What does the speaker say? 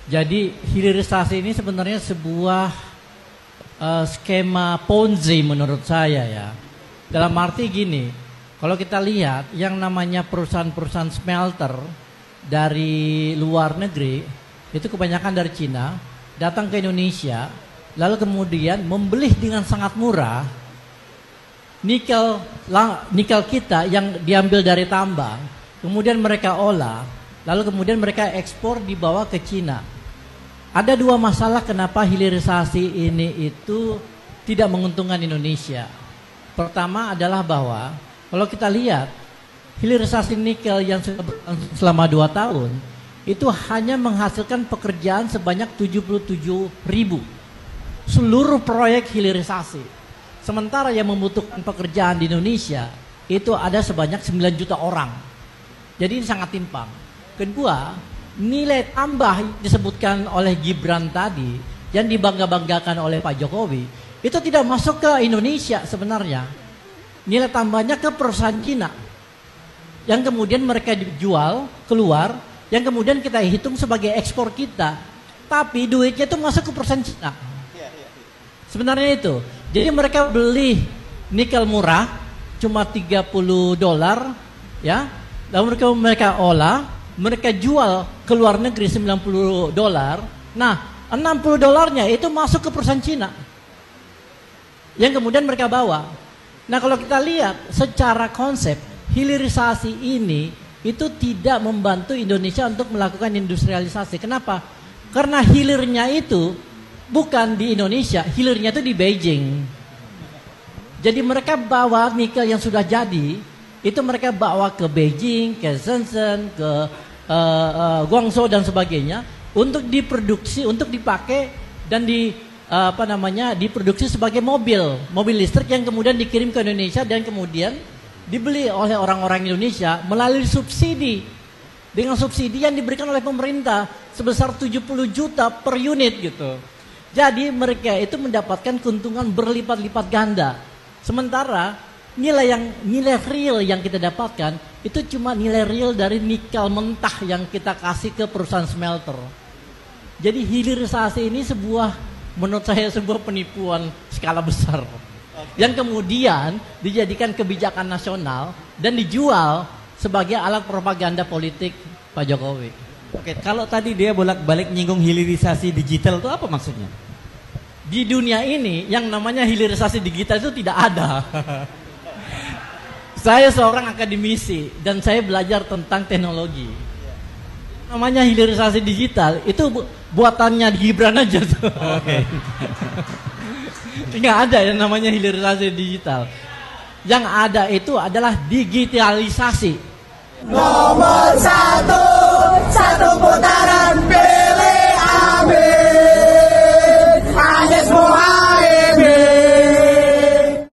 Jadi hilirisasi ini sebenarnya sebuah skema Ponzi menurut saya ya. Dalam arti gini, kalau kita lihat yang namanya perusahaan-perusahaan smelter dari luar negeri, itu kebanyakan dari Cina, datang ke Indonesia, lalu kemudian membeli dengan sangat murah nikel kita yang diambil dari tambang, kemudian mereka olah, lalu kemudian mereka ekspor dibawa ke Cina. Ada dua masalah kenapa hilirisasi ini itu tidak menguntungkan Indonesia. Pertama adalah bahwa kalau kita lihat hilirisasi nikel yang selama 2 tahun itu hanya menghasilkan pekerjaan sebanyak 77.000 seluruh proyek hilirisasi. Sementara yang membutuhkan pekerjaan di Indonesia itu ada sebanyak 9 juta orang. Jadi ini sangat timpang. Kedua, nilai tambah yang disebutkan oleh Gibran tadi yang dibangga-banggakan oleh Pak Jokowi itu tidak masuk ke Indonesia sebenarnya. Nilai tambahnya ke perusahaan Cina yang kemudian mereka dijual keluar, yang kemudian kita hitung sebagai ekspor kita, tapi duitnya itu masuk ke perusahaan Cina. Sebenarnya itu. Jadi mereka beli nikel murah cuma $30 ya, lalu mereka olah, mereka jual ke luar negeri $90. Nah, $60 itu masuk ke perusahaan Cina yang kemudian mereka bawa. Nah, kalau kita lihat secara konsep hilirisasi ini itu tidak membantu Indonesia untuk melakukan industrialisasi. Kenapa? Karena hilirnya itu bukan di Indonesia, hilirnya itu di Beijing. Jadi mereka bawa nikel yang sudah jadi, itu mereka bawa ke Beijing, ke Shenzhen, ke Guangzhou dan sebagainya untuk diproduksi, untuk dipakai dan diproduksi sebagai mobil listrik yang kemudian dikirim ke Indonesia dan kemudian dibeli oleh orang-orang Indonesia melalui subsidi, dengan subsidi yang diberikan oleh pemerintah sebesar 70 juta per unit gitu. Jadi mereka itu mendapatkan keuntungan berlipat-lipat ganda. Sementara nilai real yang kita dapatkan itu cuma nilai real dari nikel mentah yang kita kasih ke perusahaan smelter. Jadi hilirisasi ini menurut saya sebuah penipuan skala besar yang kemudian dijadikan kebijakan nasional dan dijual sebagai alat propaganda politik Pak Jokowi. Oke, kalau tadi dia bolak-balik nyinggung hilirisasi digital itu apa maksudnya? Di dunia ini yang namanya hilirisasi digital itu tidak ada. Saya seorang akademisi dan saya belajar tentang teknologi. Namanya hilirisasi digital itu buatannya Gibran aja tuh. Oke. Nggak ada yang namanya hilirisasi digital. Yang ada itu adalah digitalisasi. Nomor satu putaran